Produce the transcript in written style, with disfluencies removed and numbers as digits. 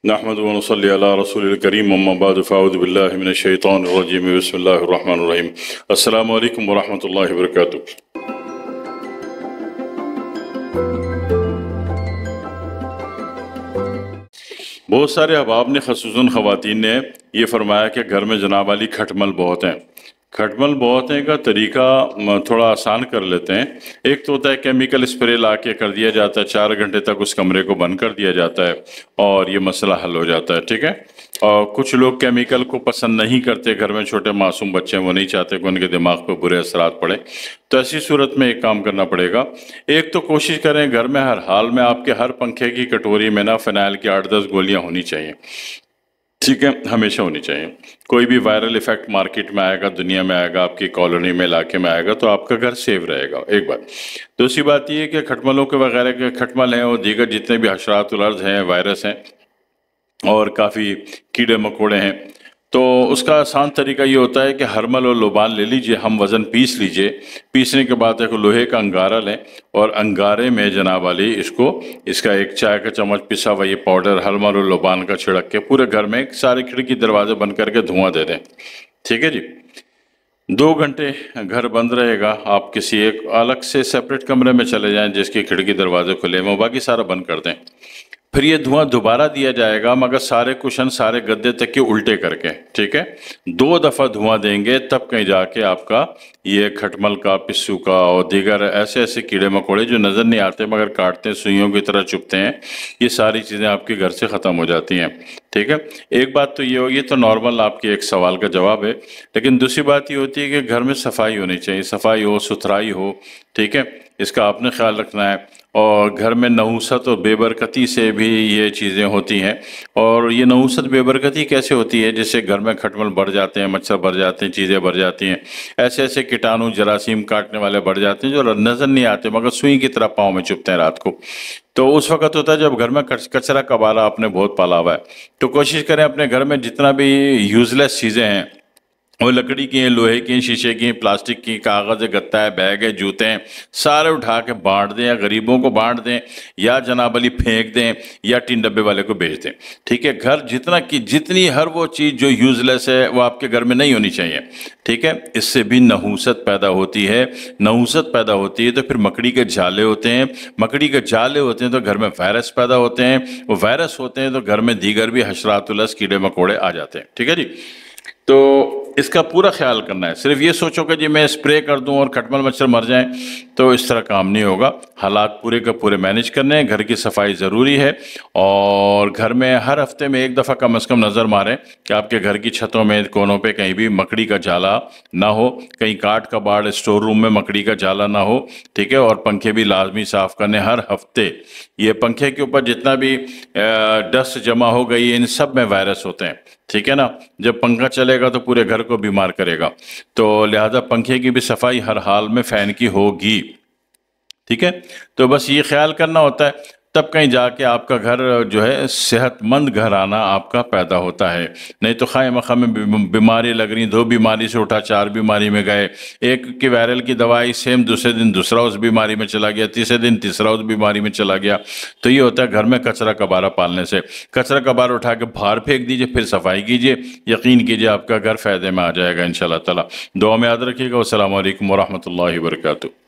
نحمد و نصلی علی رسول الکریم اما بعد فاعوذ باللہ من الشیطان الرجیم بسم اللہ الرحمن الرحیم۔ السلام علیکم ورحمۃ اللہ وبرکاتہ۔ بہت سارے احباب نے خصوصاً خواتین نے یہ فرمایا کہ گھر میں جناب علی کھٹمل بہت ہیں۔ کھٹمل بہت ہیں کا طریقہ تھوڑا آسان کر لیتے ہیں۔ ایک تو ہوتا ہے کیمیکل اسپرے لا کے کر دیا جاتا ہے، 4 گھنٹے تک اس کمرے کو بند کر دیا جاتا ہے اور یہ مسئلہ حل ہو جاتا ہے، ٹھیک ہے۔ اور کچھ لوگ کیمیکل کو پسند نہیں کرتے، گھر میں چھوٹے معصوم بچے ہیں، وہ نہیں چاہتے کہ ان کے دماغ پہ برے اثرات پڑے، تو ایسی صورت میں ایک کام کرنا پڑے گا۔ ایک تو کوشش کریں گھر میں ہر حال میں آپ کے ہر پنکھے کی کٹوری میں نا فنائل کی 8-10 گولیاں ہونی چاہیے، ٹھیک ہے، ہمیشہ ہونی چاہیے۔ کوئی بھی وائرل ایفیکٹ مارکیٹ میں آئے گا، دنیا میں آئے گا، آپ کی کالونی میں، علاقے میں آئے گا، تو آپ کا گھر سیو رہے گا، ایک بات۔ دوسری بات یہ ہے کہ کھٹملوں کے وغیرہ کے کھٹمل ہیں اور دیگر جتنے بھی حشرات الارض ہیں، وائرس ہیں اور کافی کیڑے مکوڑے ہیں، تو اس کا آسان طریقہ یہ ہوتا ہے کہ ہرمل اور لوبان لے لیجئے، ہم وزن پیس لیجئے، پیسنے کے بعد ایک لوہے کا انگارہ لیں اور انگارے میں جناب علی اس کا 1 چائے کا چمچ پسا ہوا یہ پاؤڈر ہرمل اور لوبان کا چھڑک کے پورے گھر میں سارے کھڑکی دروازے بند کر کے دھواں دے دیں، ٹھیک ہے جی۔ 2 گھنٹے گھر بند رہے گا، آپ کسی ایک الگ سے سیپریٹ کمرے میں چلے جائیں جس کی کھڑکی دروازے کھلے ہیں، باقی سارا بند کر دیں۔ پھر یہ دھواں دوبارہ دیا جائے گا مگر سارے کشن سارے گدے تک کے الٹے کر کے، ٹھیک ہے۔ 2 دفعہ دھواں دیں گے تب کہیں جا کے آپ کا یہ کھٹمل کا، پسو کا اور دیگر ایسے کیڑے مکوڑے جو نظر نہیں آتے مگر کاٹتے ہیں، سوئیوں کی طرح چبھتے ہیں، یہ ساری چیزیں آپ کے گھر سے ختم ہو جاتی ہیں، ٹھیک ہے۔ ایک بات تو یہ ہوگی، تو نارمل آپ کے ایک سوال کا جواب ہے، لیکن دوسری بات یہ ہوتی ہے کہ گھر میں صفائی ہونی چاہیے، صفائی ہو، ستھرائی ہو، ٹھیک ہے، اس کا آپ نے خیال رکھنا ہے۔ اور گھر میں نحوست اور بے برکتی سے بھی یہ چیزیں ہوتی ہیں، اور یہ نحوست بے برکتی کیسے ہوتی ہے؟ جس سے گھر میں کھٹمل بڑھ جاتے ہیں، مچھر بڑھ جاتے ہیں، چیزیں بڑھ جاتی ہیں، ایسے کیٹانو جراثیم کاٹنے والے بڑھ جاتے ہیں جو نظر نہیں آتے مگر سوئی کی طرح پاؤں میں چبھتے ہیں رات کو۔ تو اس وقت ہوتا ہے جب گھر میں کچرا کبالا آپ نے بہت پالا ہوا ہے، تو کوشش کریں اپنے گھر میں جتنا بھی یوز لیس چیزیں ہیں، وہ لکڑی کی ہیں، لوہے کی ہیں، شیشے کی ہیں، پلاسٹک کی، کاغذ ہے، گتا ہے، بیگ ہے، جوتے ہیں، سارے اٹھا کے بانٹ دیں، یا غریبوں کو بانٹ دیں، یا جناب علی پھینک دیں، یا ٹین ڈبے والے کو بیچ دیں، ٹھیک ہے۔ گھر جتنی ہر وہ چیز جو یوز لیس ہے وہ آپ کے گھر میں نہیں ہونی چاہیے، ٹھیک ہے۔ اس سے بھی نحوست پیدا ہوتی ہے، نحوست پیدا ہوتی ہے تو پھر مکڑی کے جالے ہوتے ہیں، مکڑی کے جالے ہوتے ہیں تو گھر میں وائرس پیدا ہوتے ہیں، وہ وائرس ہوتے ہیں تو گھر میں دیگر بھی حشرات الارض کیڑے مکوڑے آ جاتے ہیں، ٹھیک ہے جی۔ تو اس کا پورا خیال کرنا ہے، صرف یہ سوچو کہ جی میں اسپرے کر دوں اور کھٹمل مچھر مر جائیں، تو اس طرح کام نہیں ہوگا۔ حالات پورے کے پورے مینیج کرنے ہیں، گھر کی صفائی ضروری ہے، اور گھر میں ہر ہفتے میں 1 دفعہ کم از کم نظر ماریں کہ آپ کے گھر کی چھتوں میں، کونوں پہ کہیں بھی مکڑی کا جالا نہ ہو، کہیں کاٹ کباڑ اسٹور روم میں مکڑی کا جالا نہ ہو، ٹھیک ہے۔ اور پنکھے بھی لازمی صاف کرنے ہر ہفتے۔ یہ پنکھے کے اوپر جتنا بھی ڈسٹ جمع ہو گئی ان سب میں وائرس ہوتے ہیں، ٹھیک ہے نا۔ جب پنکھا چلے گا تو پورے گھر کو بیمار کرے گا، تو لہذا پنکھے کی بھی صفائی ہر حال میں فین کی ہوگی، ٹھیک ہے۔ تو بس یہ خیال کرنا ہوتا ہے، تب کہیں جا کے آپ کا گھر جو ہے صحت مند گھرانہ آپ کا پیدا ہوتا ہے۔ نہیں تو خواہ مخواہ میں بیماری لگ رہی، 2 بیماری سے اٹھا 4 بیماری میں گئے، ایک کی وائرل کی دوائی سیم، دوسرے دن دوسرا اس بیماری میں چلا گیا، تیسرے دن تیسرا اس بیماری میں چلا گیا۔ تو یہ ہوتا ہے گھر میں کچرا کبارہ پالنے سے۔ کچرا کبارہ اٹھا کے باہر پھینک دیجئے، پھر صفائی کیجئے، یقین کیجئے آپ کا گھر فائدے میں آ جائے گا انشاءاللہ تعالی۔ دعا میں یاد رکھیے گا۔ والسلام علیکم ورحمۃ اللہ وبرکاتہ۔